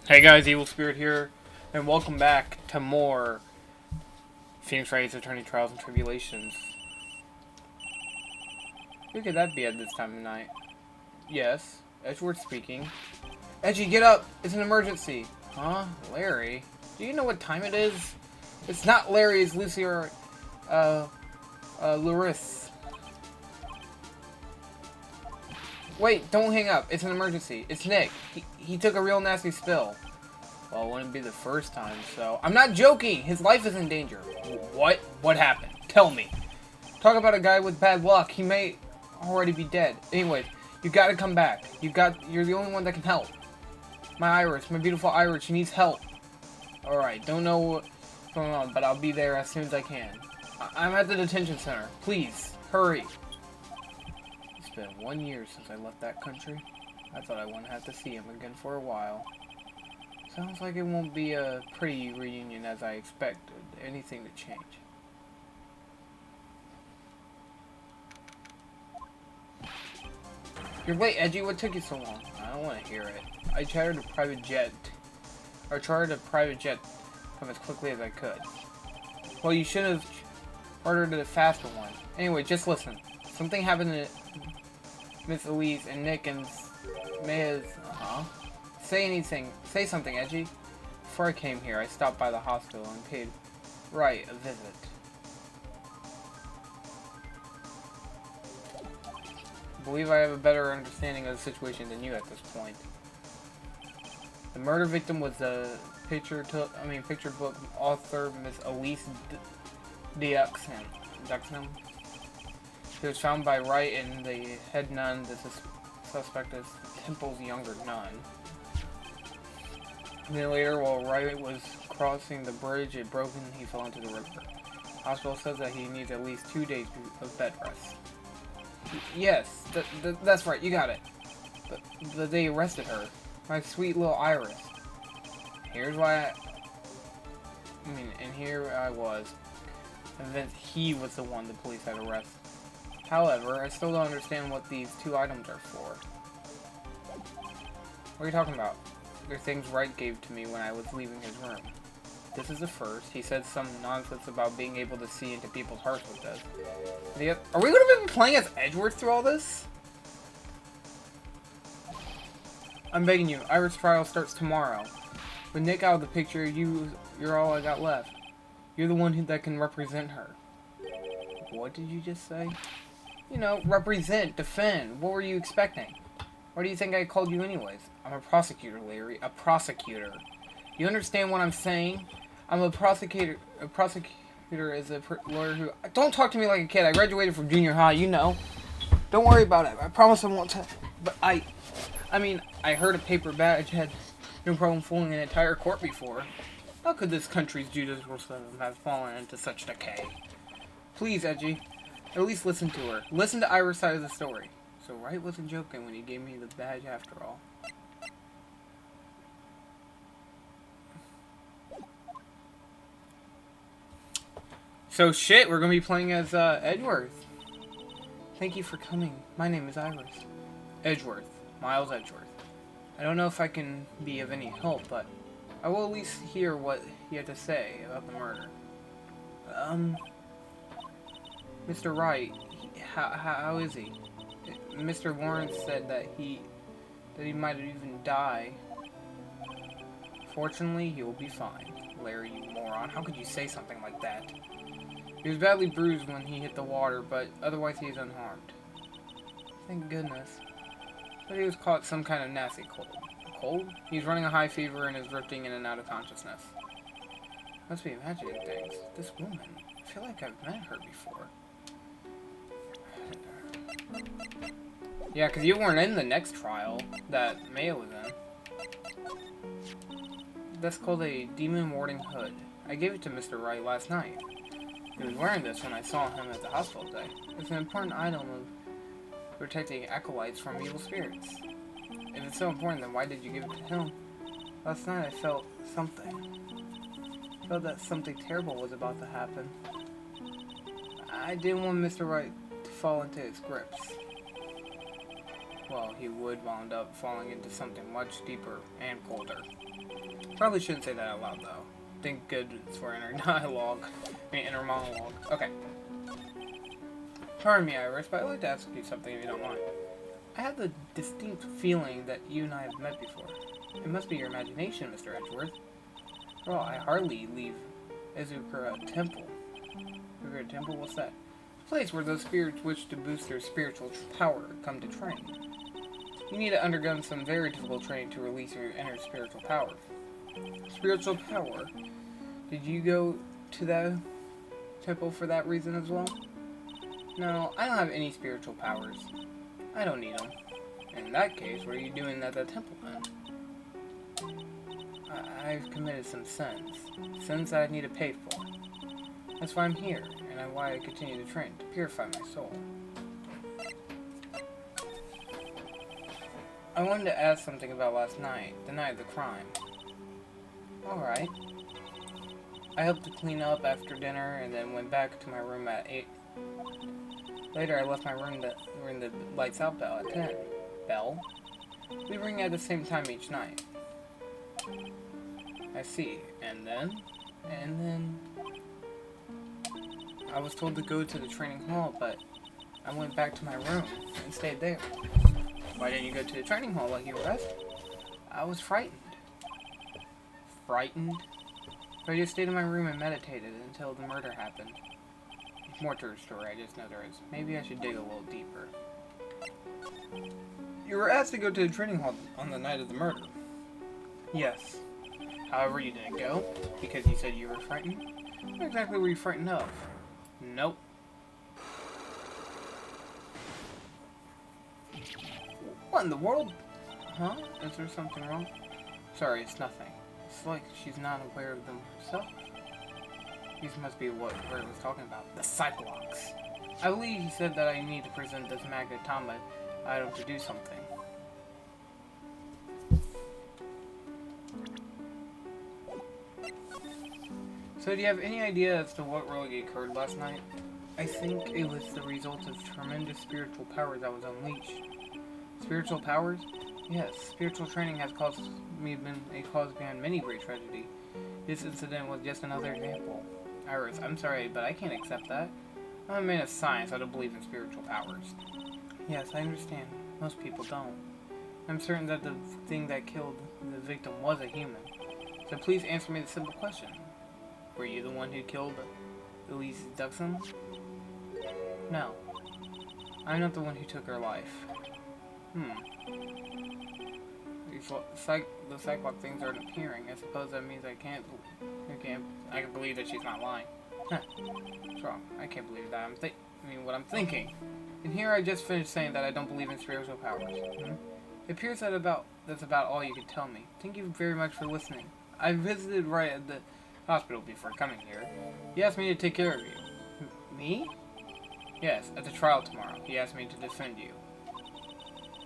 Hey guys, Evil Spirit here, and welcome back to more Phoenix Wright's Attorney Trials and Tribulations. Who could that be at this time of night? Yes, Edgeworth speaking. Edgy, get up! It's an emergency! Huh? Larry? Do you know what time it is? It's not Larry, it's Lucy or, Larissa. Wait, don't hang up. It's an emergency. It's Nick. He took a real nasty spill. Well, it wouldn't be the first time, so... I'm not joking! His life is in danger. What? What happened? Tell me. Talk about a guy with bad luck. He may already be dead. Anyways, you gotta come back. You're the only one that can help. My Iris, my beautiful Iris, she needs help. Alright, don't know what's going on, but I'll be there as soon as I can. I'm at the detention center. Please, hurry. It's been 1 year since I left that country. I thought I wouldn't have to see him again for a while. Sounds like it won't be a pretty reunion as I expected. Anything to change. You're late, Edgy. What took you so long? I don't want to hear it. I chartered a private jet come as quickly as I could. Well, you should have ordered a faster one. Anyway, just listen. Something happened to Miss Elise and Nick and Maya's... Say something, Edgy. Before I came here, I stopped by the hospital and paid Wright a visit. I believe I have a better understanding of the situation than you at this point. The murder victim was the picture book author Miss Elise Duxham. She was found by Wright and the head nun. The suspect is Temple's younger nun. And then later, while Wright was crossing the bridge, it broke and he fell into the river. Hospital says that he needs at least 2 days of bed rest. Yes, that's right, you got it. But they arrested her. My sweet little Iris. Here's why and here I was. Convinced he was the one the police had arrested. However, I still don't understand what these 2 items are for. What are you talking about? They're things Wright gave to me when I was leaving his room. This is the first. He said some nonsense about being able to see into people's hearts with this. Are we going to be playing as Edgeworth through all this? I'm begging you. Iris' trial starts tomorrow. With Nick out of the picture, you're all I got left. You're the one that can represent her. What did you just say? You know, represent, defend. What were you expecting? Why do you think I called you anyways? I'm a prosecutor, Larry. A prosecutor. You understand what I'm saying? I'm a prosecutor. A prosecutor is a lawyer who... Don't talk to me like a kid. I graduated from junior high, you know. Don't worry about it. I promise I won't tell... But I heard a paper badge had no problem fooling an entire court before. How could this country's judicial system have fallen into such decay? Please, Edgy. At least listen to her. Listen to Iris' side of the story. So Wright wasn't joking when he gave me the badge after all. So shit, we're gonna be playing as Edgeworth. Thank you for coming. My name is Iris. Edgeworth. Miles Edgeworth. I don't know if I can be of any help, but I will at least hear what you have to say about the murder. Mr. Wright, how is he? Mr. Warren said that he might even die. Fortunately, he will be fine. Larry, you moron. How could you say something like that? He was badly bruised when he hit the water, but otherwise he is unharmed. Thank goodness. But he was caught some kind of nasty cold. Cold? He's running a high fever and is drifting in and out of consciousness. Must be imagining things. This woman. I feel like I've met her before. Yeah, because you weren't in the next trial that Maya was in. That's called a demon warding hood. I gave it to Mr. Wright last night. He was wearing this when I saw him at the hospital today. It's an important item of protecting acolytes from evil spirits. If it's so important, then why did you give it to him? Last night I felt something. I felt that something terrible was about to happen. I didn't want Mr. Wright to fall into its grips. well, he would wound up falling into something much deeper and colder. Probably shouldn't say that out loud, though. Thank goodness for inner dialogue. Inner monologue. Okay. Pardon me, Iris, but I'd like to ask you something if you don't mind. I have the distinct feeling that you and I have met before. It must be your imagination, Mr. Edgeworth. Well, I hardly leave Izukura Temple. Izukura Temple? What's that? A place where those spirits wish to boost their spiritual power come to train. You need to undergo some very difficult training to release your inner spiritual power. Spiritual power? Did you go to that temple for that reason as well? No, I don't have any spiritual powers. I don't need them. In that case, what are you doing at the temple then? I've committed some sins. Sins that I need to pay for. That's why I'm here, and why I continue to train, to purify my soul. I wanted to ask something about last night, the night of the crime. Alright. I helped to clean up after dinner, and then went back to my room at 8. Later, I left my room to ring the lights out bell at 10. Bell? We ring at the same time each night. I see. And then? And then... I was told to go to the training hall, but I went back to my room and stayed there. Why didn't you go to the training hall like you were asked? I was frightened. Frightened? So I just stayed in my room and meditated until the murder happened. More to her story, I just know there is. Maybe I should dig a little deeper. You were asked to go to the training hall on the night of the murder. Yes. However, you didn't go, because you said you were frightened. What exactly were you frightened of? Nope. What in the world? Huh? Is there something wrong? Sorry, it's nothing. It's like she's not aware of them herself. These must be what Wright was talking about. The Cyclops. I believe he said that I need to present this Magatama item to do something. So do you have any idea as to what really occurred last night? I think it was the result of tremendous spiritual powers that was unleashed. Spiritual powers? Yes, spiritual training has caused me been a cause behind many great tragedy. This incident was just another example. Iris, I'm sorry, but I can't accept that. I'm a man of science, I don't believe in spiritual powers. Yes, I understand. Most people don't. I'm certain that the thing that killed the victim was a human. So please answer me the simple question. Were you the one who killed Elise Duxon? No. I'm not the one who took her life. The Cyclops things aren't appearing. I suppose that means I can believe that she's not lying. Huh. What's wrong? I can't believe that. What I'm thinking. And here I just finished saying that I don't believe in spiritual powers. It appears that that's about all you can tell me. Thank you very much for listening. I visited Wright at the hospital before coming here. He asked me to take care of you. Me? Yes, at the trial tomorrow. He asked me to defend you.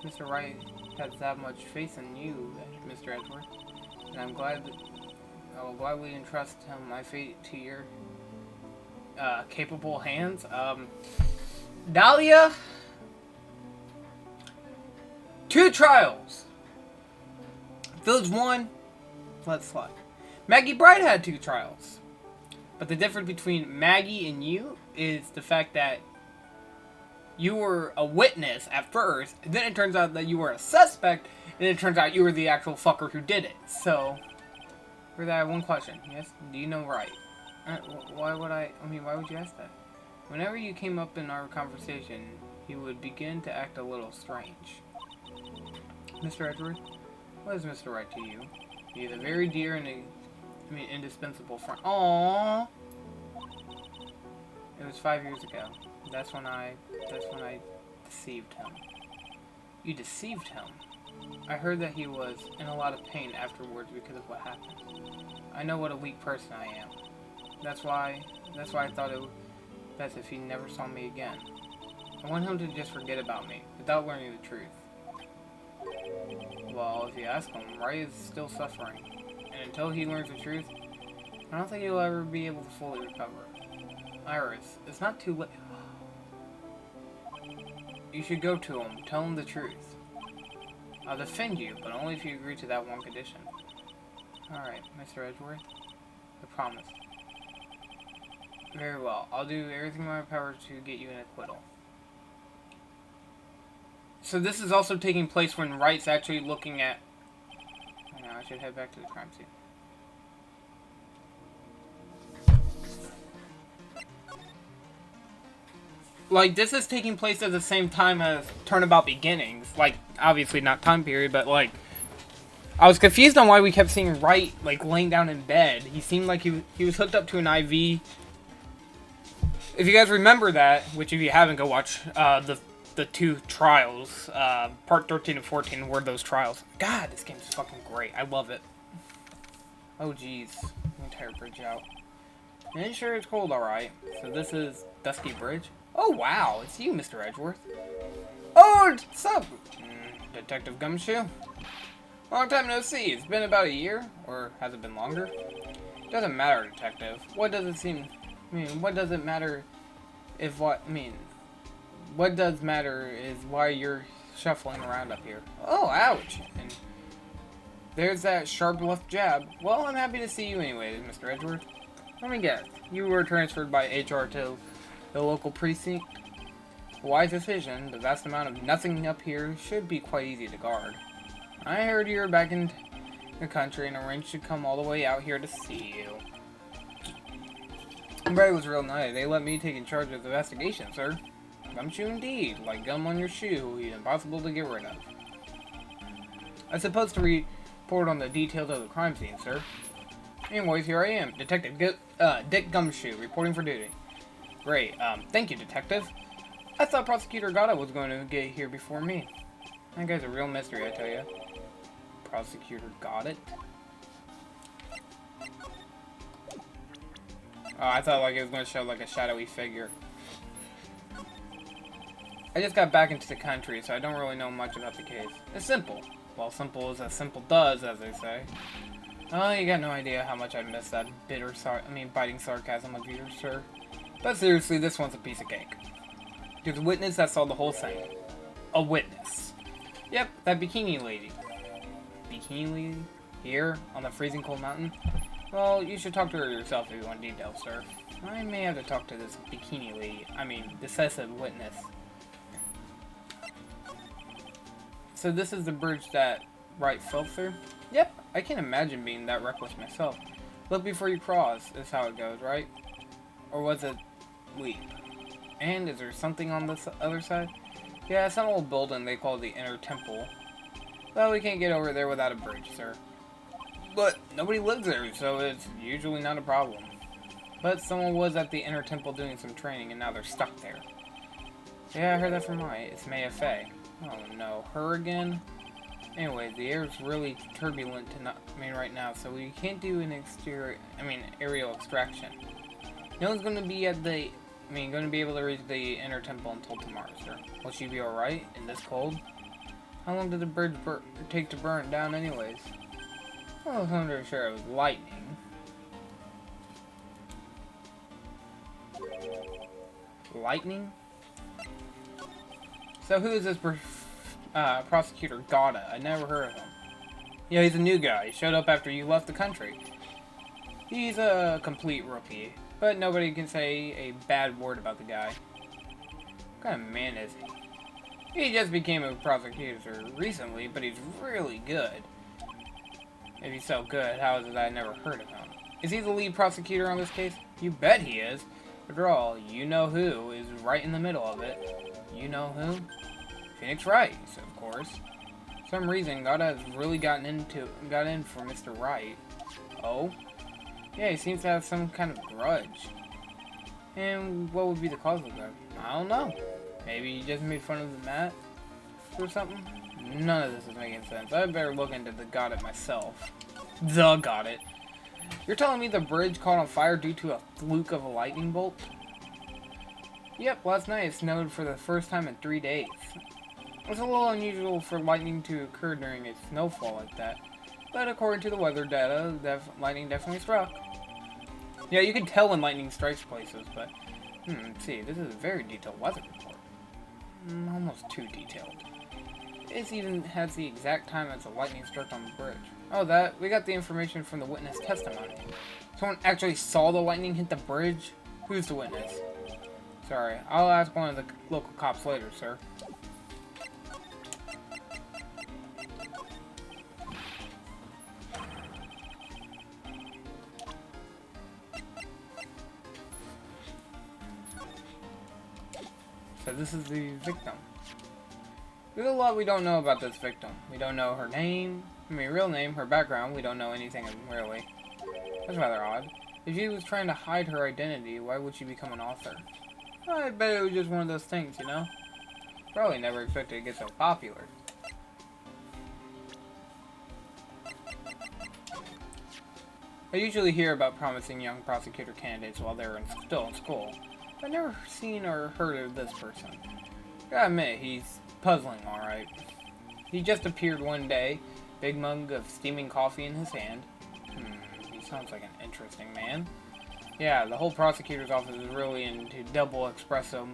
Mr. Wright has that much faith in you, Mr. Edgeworth, and I'm glad that I will gladly entrust my fate to your capable hands. Dahlia, 2 trials. Village 1, let's slide. Maggie Bright had 2 trials, but the difference between Maggie and you is the fact that you were a witness at first, and then it turns out that you were a suspect, and then it turns out you were the actual fucker who did it. So, for that, I have one question. Yes? Do you know Wright? Why would you ask that? Whenever you came up in our conversation, he would begin to act a little strange. Mr. Edgeworth, what is Mr. Wright to you? He is a very dear and indispensable friend. Aww. It was 5 years ago. That's when I deceived him. You deceived him? I heard that he was in a lot of pain afterwards because of what happened. I know what a weak person I am. That's why I thought it would be best if he never saw me again. I want him to just forget about me, without learning the truth. Well, if you ask him, Wright is still suffering. And until he learns the truth, I don't think he'll ever be able to fully recover. Iris, it's not too late. You should go to him. Tell him the truth. I'll defend you, but only if you agree to that one condition. Alright, Mr. Edgeworth. I promise. Very well. I'll do everything in my power to get you an acquittal. So this is also taking place when Wright's actually looking at... Now I should head back to the crime scene. Like, this is taking place at the same time as Turnabout Beginnings. Like, obviously not time period, but like... I was confused on why we kept seeing Wright, like, laying down in bed. He seemed like he was hooked up to an IV. If you guys remember that, which if you haven't, go watch the two trials. Part 13 and 14 were those trials. God, this game's fucking great. I love it. Oh, jeez. The entire bridge out. And sure, it's cold, alright. So this is Dusky Bridge. Oh, wow. It's you, Mr. Edgeworth. Oh, what's up? Detective Gumshoe? Long time no see. It's been about a year? Or has it been longer? Doesn't matter, Detective. What does it seem... I mean, what does it matter if what... I mean... What does matter is why you're shuffling around up here. Oh, ouch. And there's that sharp left jab. Well, I'm happy to see you anyway, Mr. Edgeworth. Let me guess. You were transferred by HR to the local precinct? Wise decision. The vast amount of nothing up here should be quite easy to guard. I heard you were back in the country and arranged to come all the way out here to see you. Wright was real nice. They let me take in charge of the investigation, sir. Gumshoe indeed. Like gum on your shoe. He's impossible to get rid of. I'm supposed to report on the details of the crime scene, sir. Anyways, here I am. Detective Dick Gumshoe, reporting for duty. Great. Thank you, Detective. I thought Prosecutor Gata was going to get here before me. That guy's a real mystery, I tell you. Prosecutor got it. Oh, I thought like it was going to show like a shadowy figure. I just got back into the country, so I don't really know much about the case. It's simple. Well, simple is as simple does, as they say. Oh, you got no idea how much I miss that biting sarcasm of yours, sir. But seriously, this one's a piece of cake. There's a witness that saw the whole thing. A witness. Yep, that bikini lady. Bikini lady? Here, on the freezing cold mountain? Well, you should talk to her yourself if you want details, sir. I may have to talk to this bikini lady. I mean, decisive witness. So this is the bridge that Wright fell through? Yep, I can't imagine being that reckless myself. Look before you cross, is how it goes, right? Or was it leap? And is there something on this other side? Yeah, some old building they call the Inner Temple. Well, we can't get over there without a bridge, sir. But nobody lives there, so it's usually not a problem. But someone was at the Inner Temple doing some training, and now they're stuck there. Yeah, I heard that from It's Maya Fey. Oh no, her again? Anyway, the air is really turbulent right now, so we can't do an aerial extraction. No one's going to be going to be able to reach the Inner Temple until tomorrow, sir. Will she be alright in this cold? How long did the bridge take to burn down anyways? I was wondering sure it was lightning. Lightning? So who is this Prosecutor Gata? I never heard of him. Yeah, he's a new guy. He showed up after you left the country. He's a complete rookie, but nobody can say a bad word about the guy. What kind of man is he? He just became a prosecutor recently, but he's really good. If he's so good, how is it that I never heard of him? Is he the lead prosecutor on this case? You bet he is. After all, you know who is right in the middle of it. You know who? Phoenix Wright, of course. For some reason, Gata has really got in for Mr. Wright. Oh? Yeah, he seems to have some kind of grudge. And what would be the cause of that? I don't know. Maybe he just made fun of the mat or something? None of this is making sense. I better look into the Got It myself. The Got It. You're telling me the bridge caught on fire due to a fluke of a lightning bolt? Yep, last night it snowed for the first time in 3 days. It's a little unusual for lightning to occur during a snowfall like that. But according to the weather data, lightning definitely struck. Yeah, you can tell when lightning strikes places, but... let's see, this is a very detailed weather report. Almost too detailed. It even has the exact time as the lightning struck on the bridge. Oh, we got the information from the witness testimony. Someone actually saw the lightning hit the bridge? Who's the witness? Sorry, I'll ask one of the local cops later, sir. So this is the victim. There's a lot we don't know about this victim. We don't know her name, real name, her background. We don't know anything really. That's rather odd. If she was trying to hide her identity, why would she become an author? I bet it was just one of those things, you know? Probably never expected to get so popular. I usually hear about promising young prosecutor candidates while they're still in school. I've never seen or heard of this person. Gotta admit, he's puzzling, alright. He just appeared one day, big mug of steaming coffee in his hand. He sounds like an interesting man. Yeah, the whole prosecutor's office is really into double espresso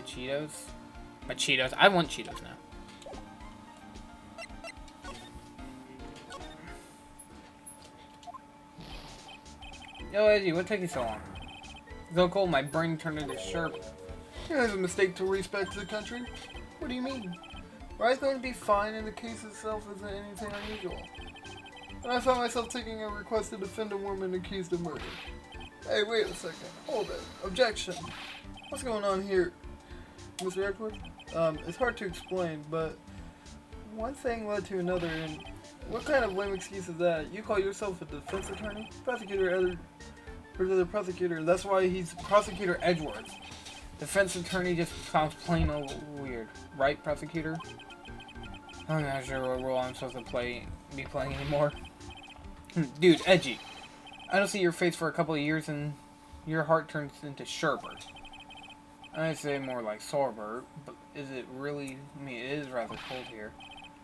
Cheetos. I want Cheetos now. Yo, Edgy, what took you so long? So cold, my brain turned into sharp. It was a mistake to race back to the country. What do you mean? Wright's going to be fine, and the case itself isn't anything unusual. And I found myself taking a request to defend a woman accused of murder. Hey, wait a second. Hold it. Objection. What's going on here, Mr. Edward? It's hard to explain, but one thing led to another, and what kind of lame excuse is that? You call yourself a defense attorney? Prosecutor, that's why he's Prosecutor Edwards. Defense attorney just sounds plain old weird. Right, prosecutor? I'm not sure what role I'm supposed to be playing anymore. Dude, Edgy. I don't see your face for a couple of years and your heart turns into sherbet. I'd say more like sorbet, but is it really? I mean, it is rather cold here.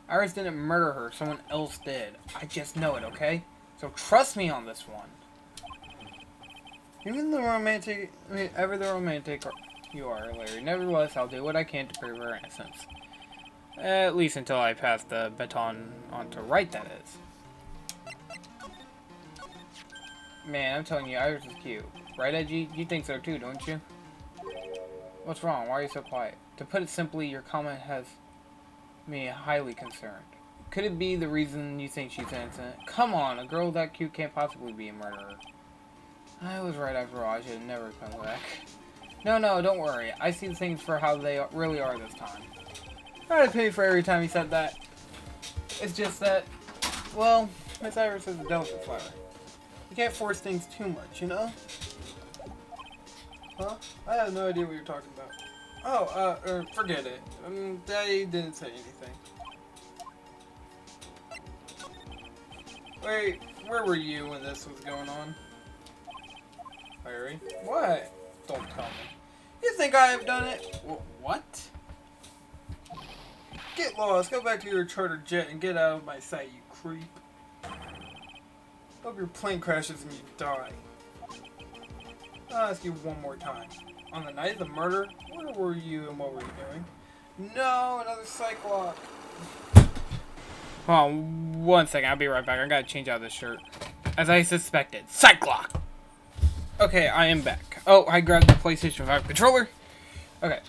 Iris didn't murder her, someone else did. I just know it, okay? So trust me on this one. Ever the romantic you are, Larry. Nevertheless, I'll do what I can to prove her innocence. At least until I pass the baton on to Wright, that is. Man, I'm telling you, Iris is cute. Right, Edgy? You think so too, don't you? What's wrong? Why are you so quiet? To put it simply, your comment has me highly concerned. Could it be the reason you think she's innocent? Come on, a girl that cute can't possibly be a murderer. I was right after all. I should have never come back. No, don't worry. I see things for how they really are this time. I had to pay for every time he said that. It's just that, well, Miss Iris is a delicate flower. You can't force things too much, you know? Huh? I have no idea what you're talking about. Oh, forget it. Daddy didn't say anything. Wait, where were you when this was going on? Larry? What? Don't tell me. You think I have done it? What? Get lost. Go back to your charter jet and get out of my sight, you creep. Hope your plane crashes and you die. I'll ask you one more time. On the night of the murder, where were you and what were you doing? No, another Cyclops. Hold on, 1 second. I'll be right back. I gotta change out this shirt. As I suspected, Cyclops! Okay, I am back. Oh, I grabbed the PlayStation 5 controller. Okay.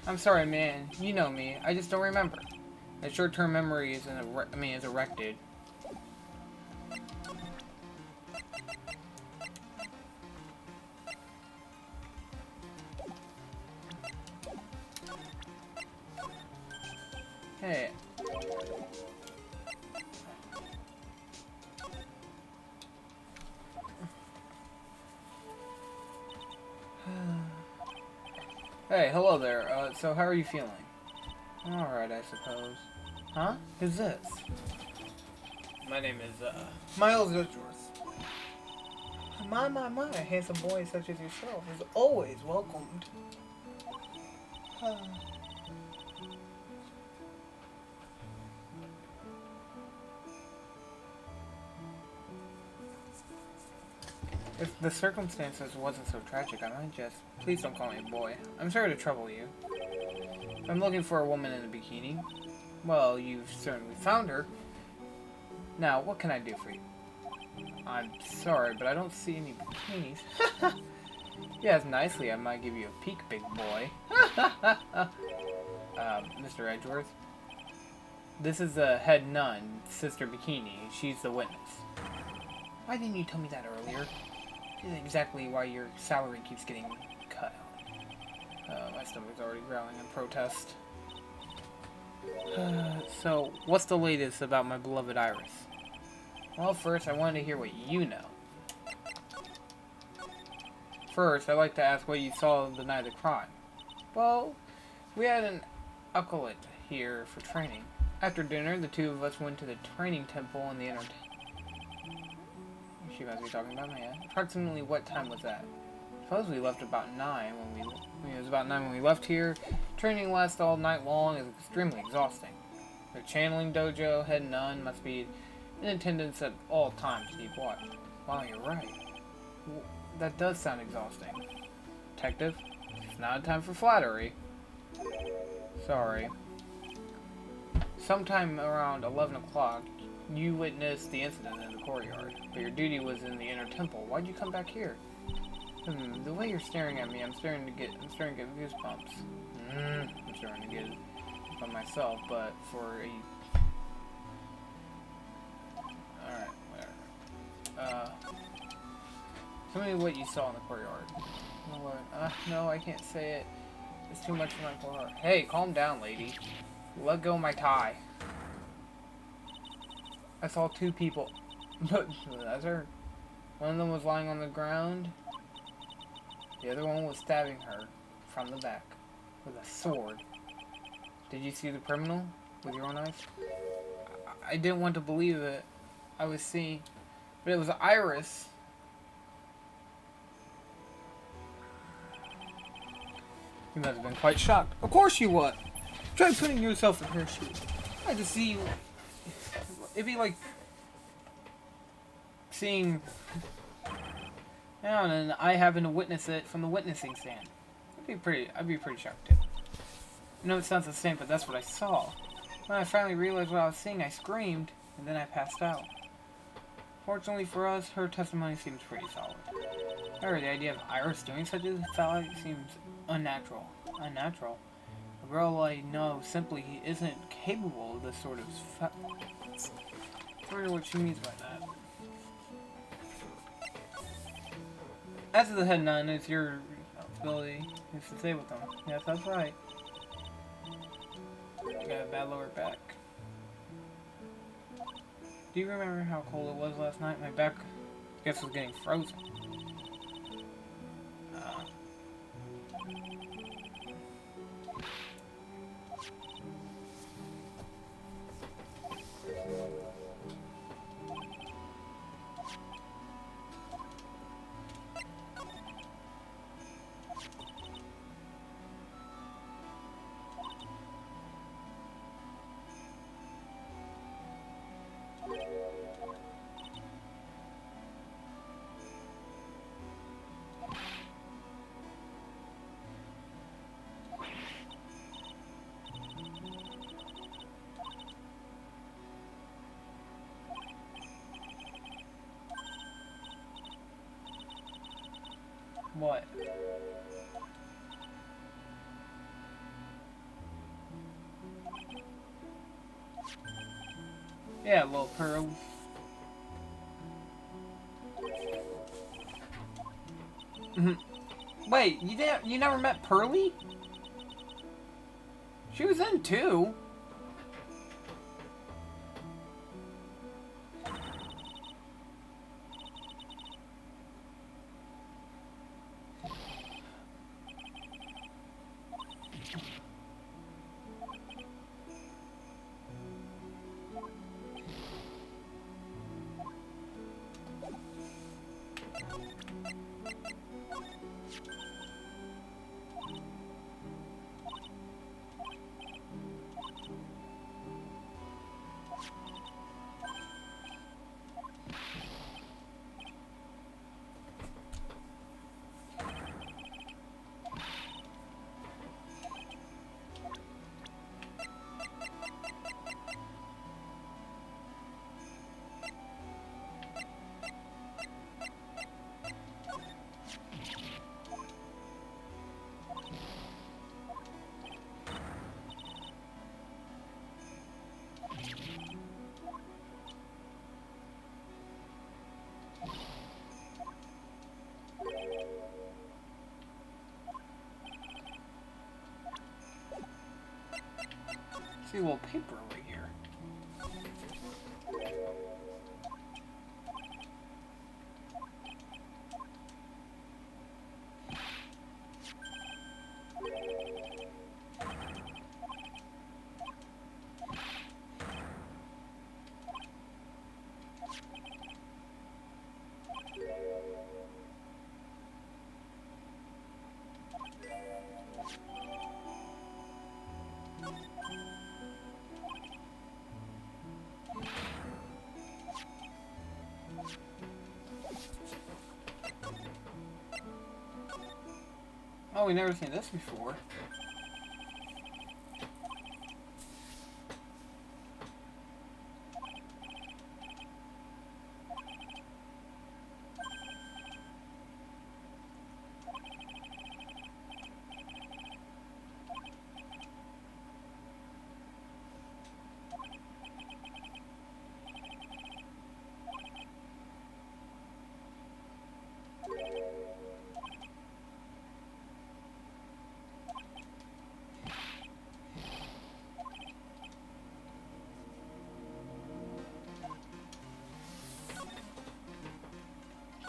I'm sorry, man. You know me. I just don't remember. The short-term memory is erected. Hey. Hey, hello there. So how are you feeling? Alright, I suppose. Huh? Who's this? My name is, Miles Edgeworth. My, a handsome boy such as yourself is always welcomed. If the circumstances wasn't so tragic, I might just... Please don't call me a boy. I'm sorry to trouble you. I'm looking for a woman in a bikini. Well, you've certainly found her. Now, what can I do for you? I'm sorry, but I don't see any bikinis. Yes, nicely, I might give you a peek, big boy. Mr. Edgeworth. This is the head nun, Sister Bikini. She's the witness. Why didn't you tell me that earlier? This is exactly why your salary keeps getting cut. My stomach's already growling in protest. So, what's the latest about my beloved Iris? Well, first, I wanted to hear what you know. First, I'd like to ask what you saw the night of the crime. Well, we had an acolyte here for training. After dinner, the two of us went to the training temple in the entertainment. She must be talking about me. Approximately what time was that? Suppose we left about 9 when it was about 9 when we left here. Training lasts all night long is extremely exhausting. The channeling dojo head nun must be in attendance at all times to keep watch. Wow, you're right. That does sound exhausting. Detective, it's not time for flattery. Sorry. Sometime around 11 o'clock, you witnessed the incident in the courtyard, but your duty was in the inner temple. Why'd you come back here? The way you're staring at me, I'm starting to get goosebumps. I'm starting to get it by myself, but for a... Alright, whatever. Tell me what you saw in the courtyard. No, I can't say it. It's too much for my poor heart. Hey, calm down, lady. Let go of my tie. I saw 2 people. That's her. One of them was lying on the ground. The other one was stabbing her from the back with a sword. Did you see the criminal with your own eyes? I didn't want to believe it. I was seeing, but it was Iris. You must have been quite shocked. Of course you would. Try putting yourself in her shoes. I had to see you. It'd be like seeing, and I having to witness it from the witnessing stand. I'd be pretty shocked too. I know it sounds the same, but that's what I saw. When I finally realized what I was seeing, I screamed, and then I passed out. Fortunately for us, her testimony seems pretty solid. However, the idea of Iris doing such a thing seems unnatural. Unnatural? A girl I know simply isn't capable of this sort of... I wonder what she means by that. As to the head nun, it's your responsibility to stay with them. Yes, that's right. I got a bad lower back. Do you remember how cold it was last night? My back, I guess, was getting frozen. What? Yeah, little pearls. Wait, you never met Pearly? She was in 2. See a little paper over here. Oh, we never seen this before.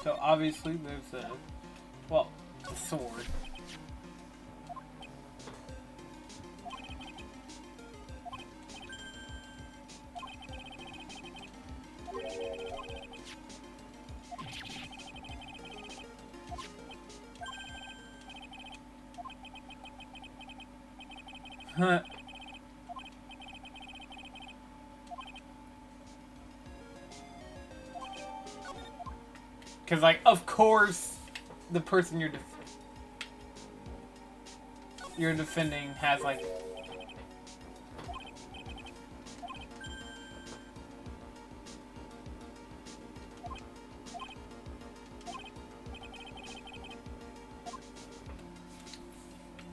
So obviously there's a, well, the sword. Huh. Because, like, of course, the person you're defending has, like...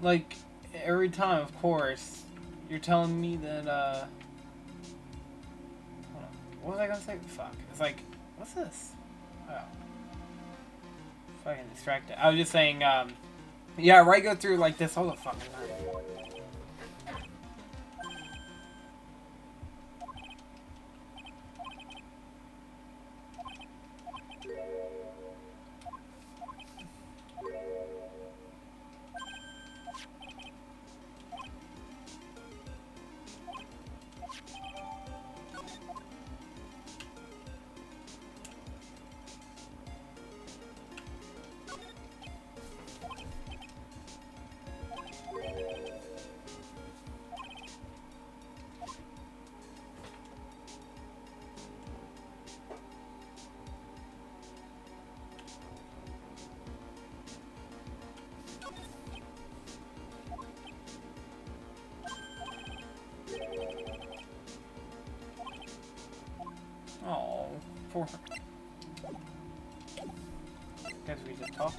Like, every time, of course, you're telling me that, hold on. What was I gonna say? Fuck. It's like, what's this? Oh. Fucking distracted. I was just saying, yeah, Wright go through like this all the fucking time. Oh, poor. Guess we just talk.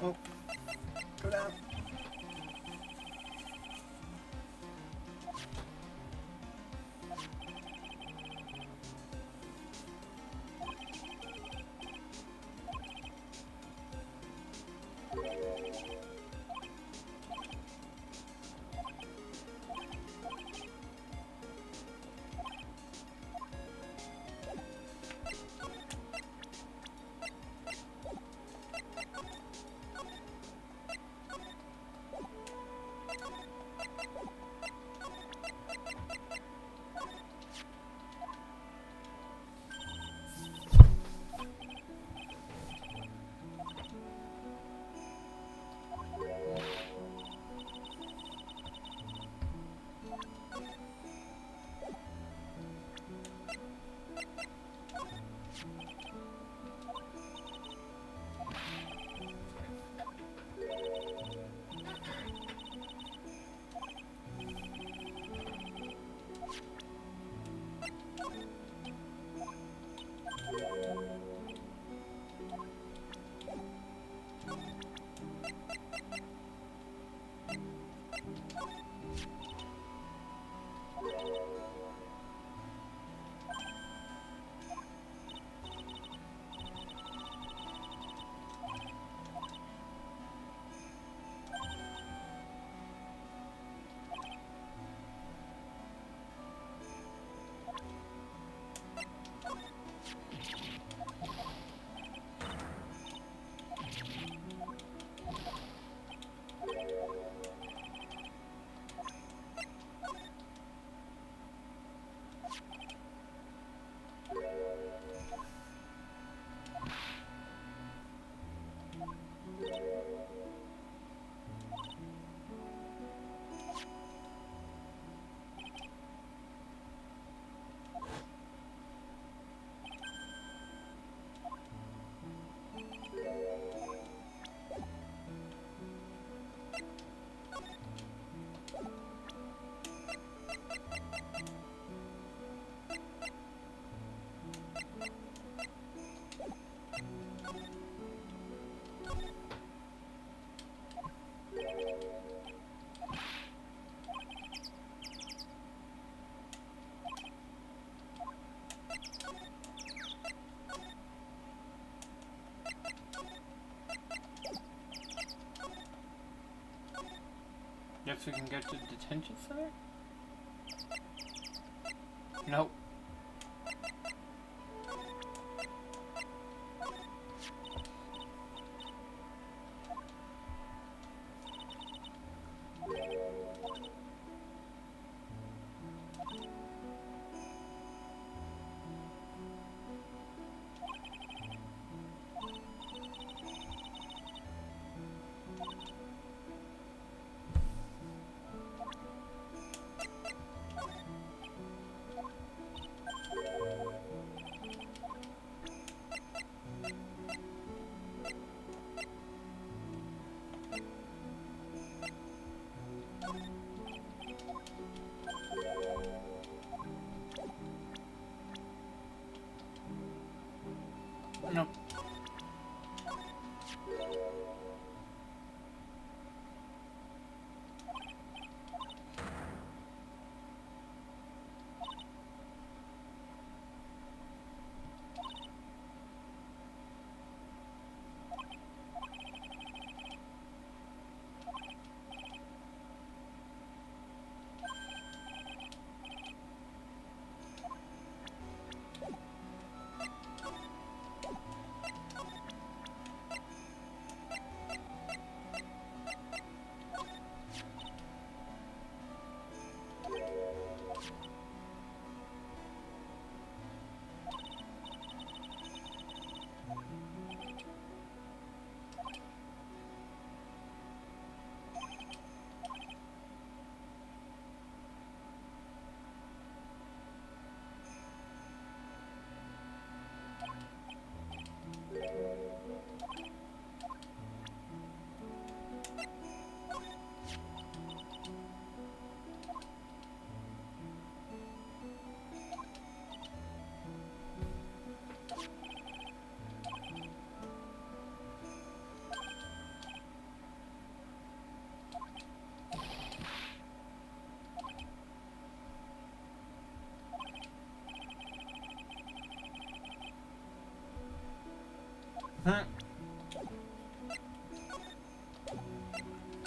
Oh, go down. Guess we can get to the detention center? Nope.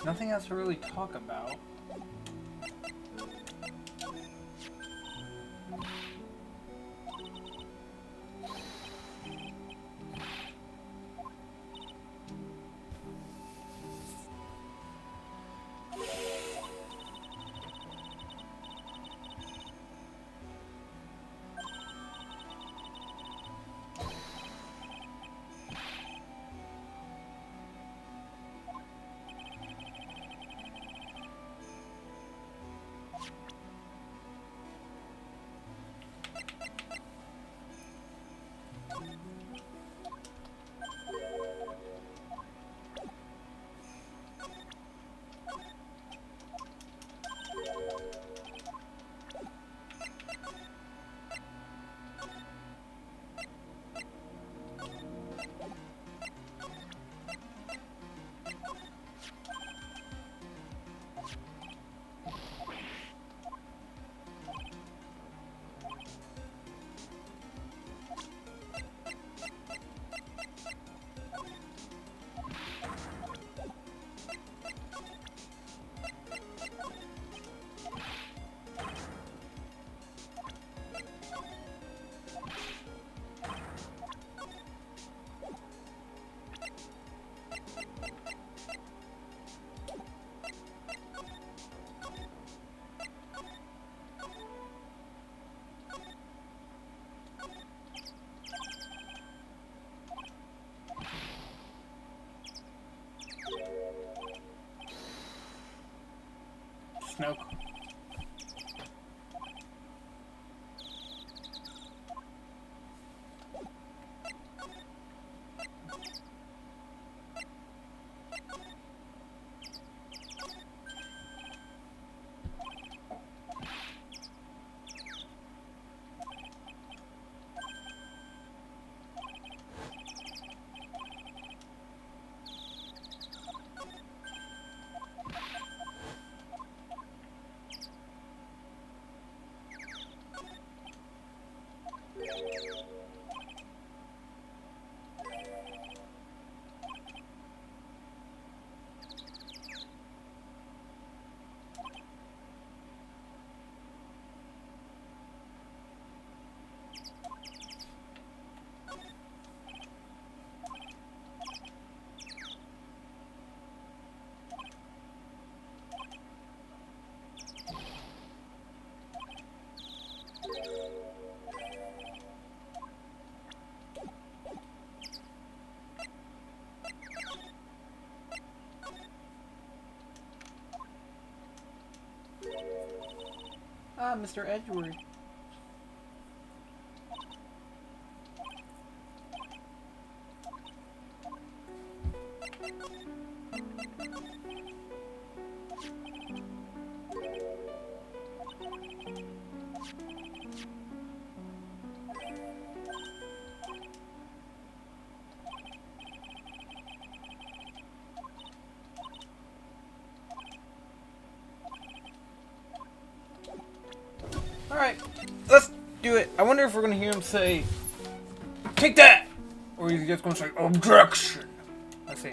Nothing else to really talk about. Snow. Ah, Mr. Edgeworth. Alright, let's do it. I wonder if we're gonna hear him say, "Take that!" Or he's just gonna say, "Objection!" Let's see.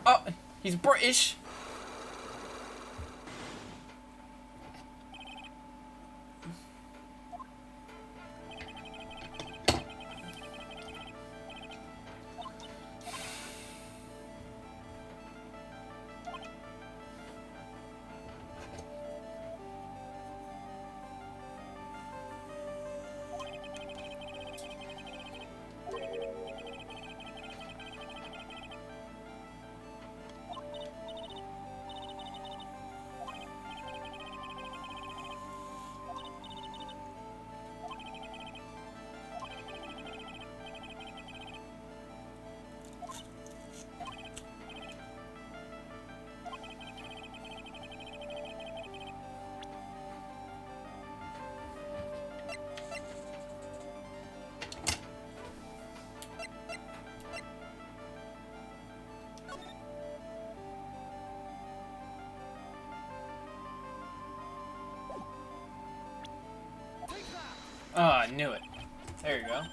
Oh, he's British. Oh, I knew it. There you go.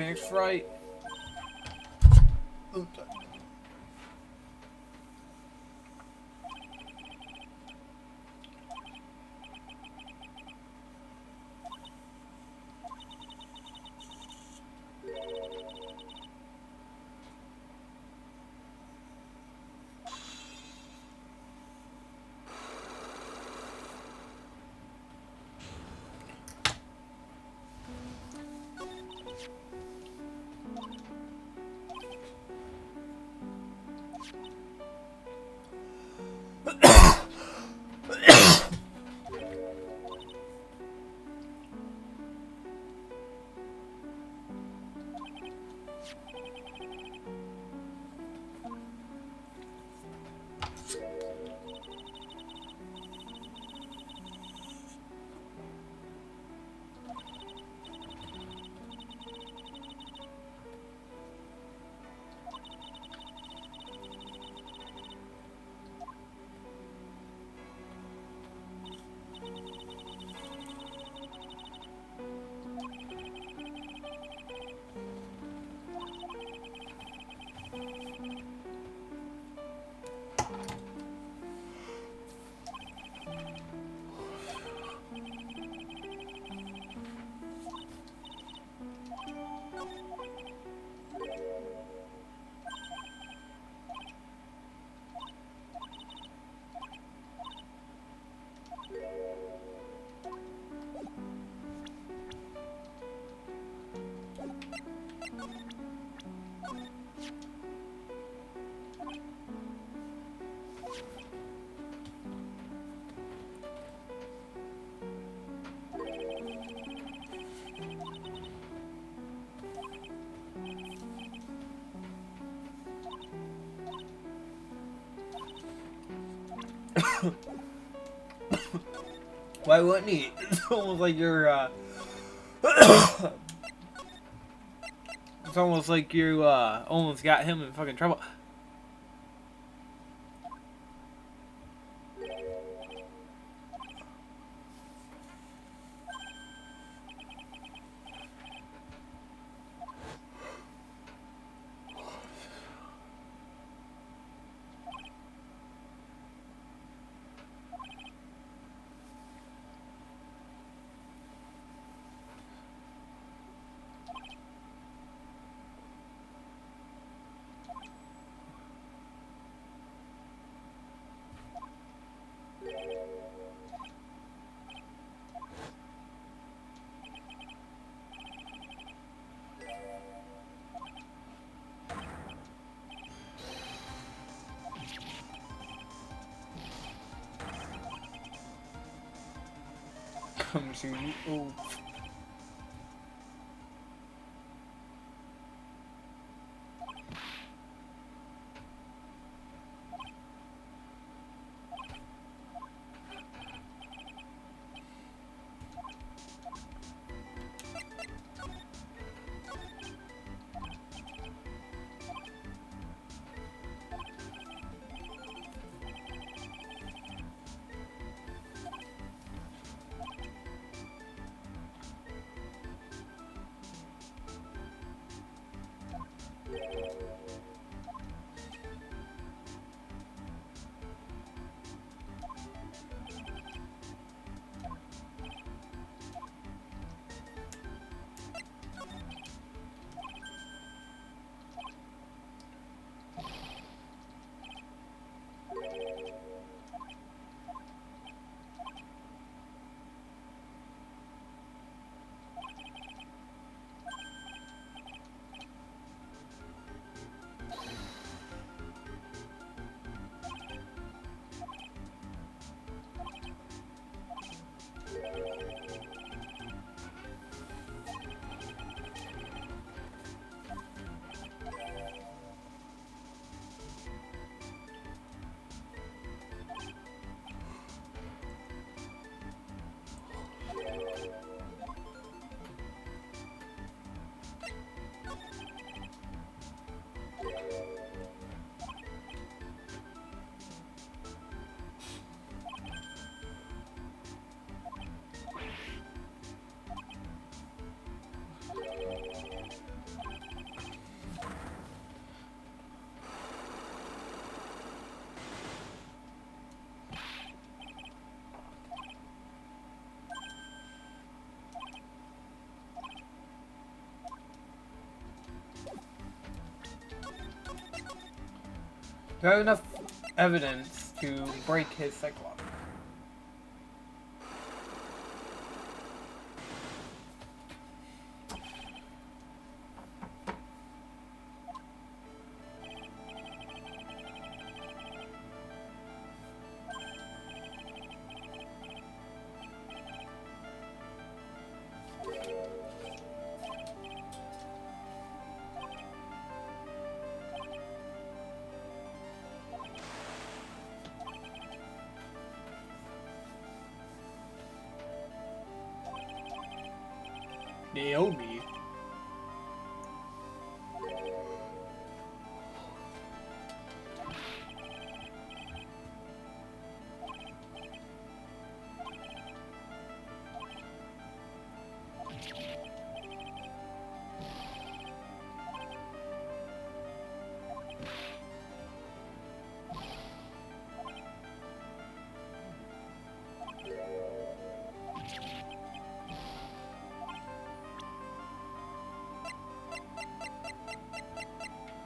finished, right? Oops. Why wouldn't he? It's almost like you're, it's almost like you, almost got him in fucking trouble. Come to you. Oh. You have enough evidence to break his Cyclops. Naomi.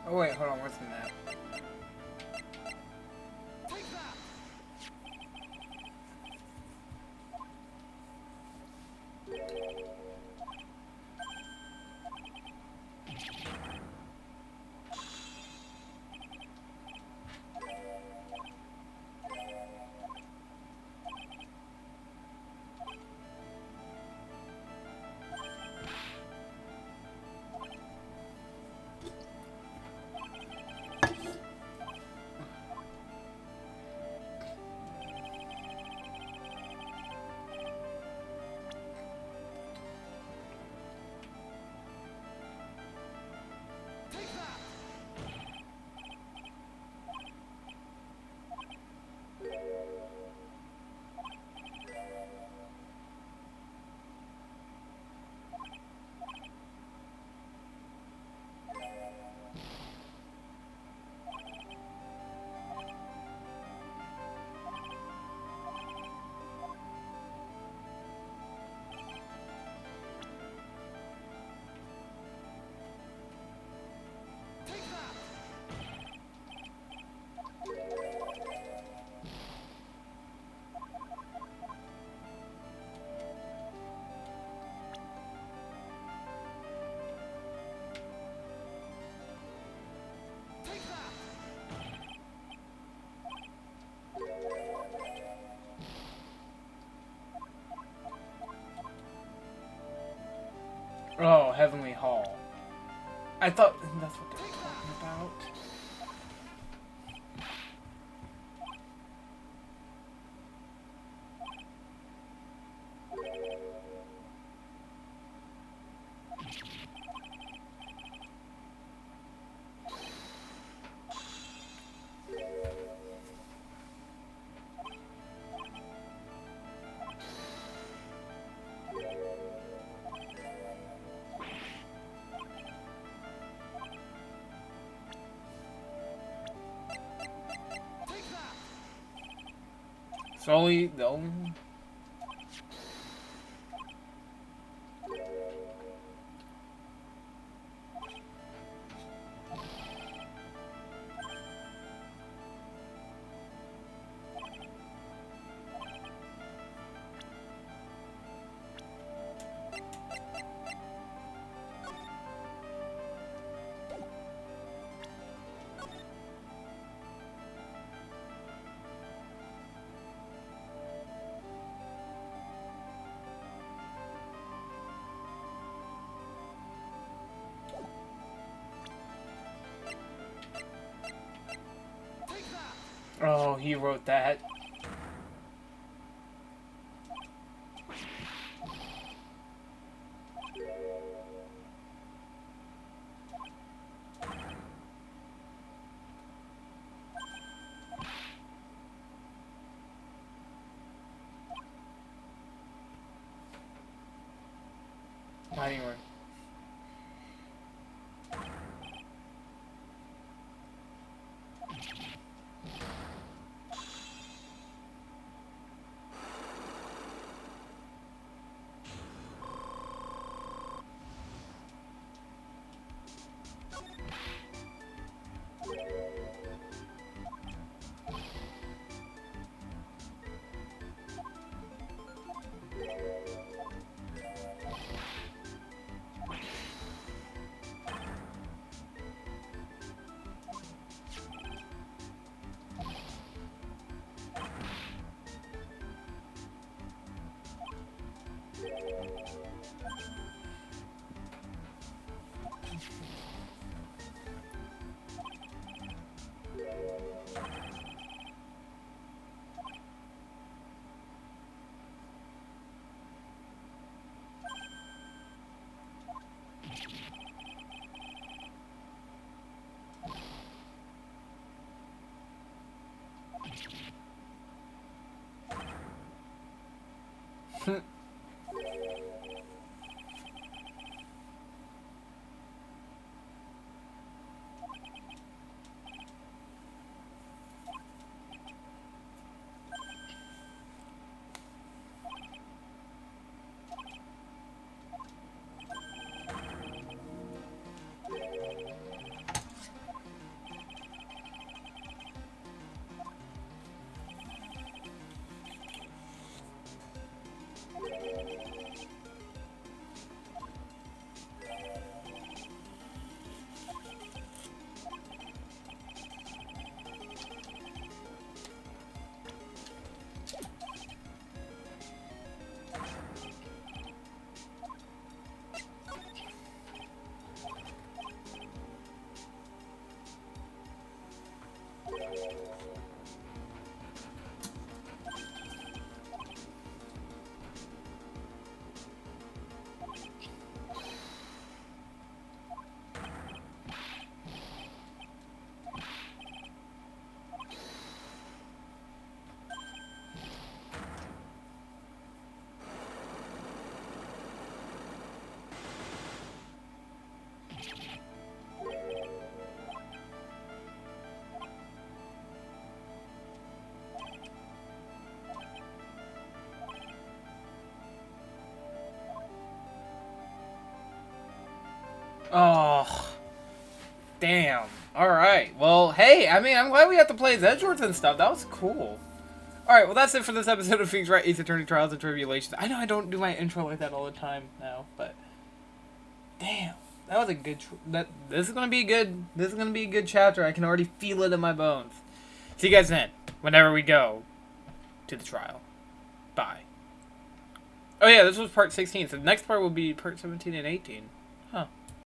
Oh wait, hold on, where's the map? Oh, Heavenly Hall. I thought that's what they were talking about. Solely the only one. Oh, he wrote that. Anyway. Oh, damn. Alright. Well, hey, I mean, I'm glad we got to play as Edgeworth and stuff. That was cool. Alright, well, that's it for this episode of Phoenix Wright Ace Attorney Trials and Tribulations. I know I don't do my intro like that all the time now, but damn. That was a good... This is going to be good. This is going to be a good chapter. I can already feel it in my bones. See you guys then, whenever we go to the trial. Bye. Oh yeah, this was part 16, so the next part will be part 17 and 18.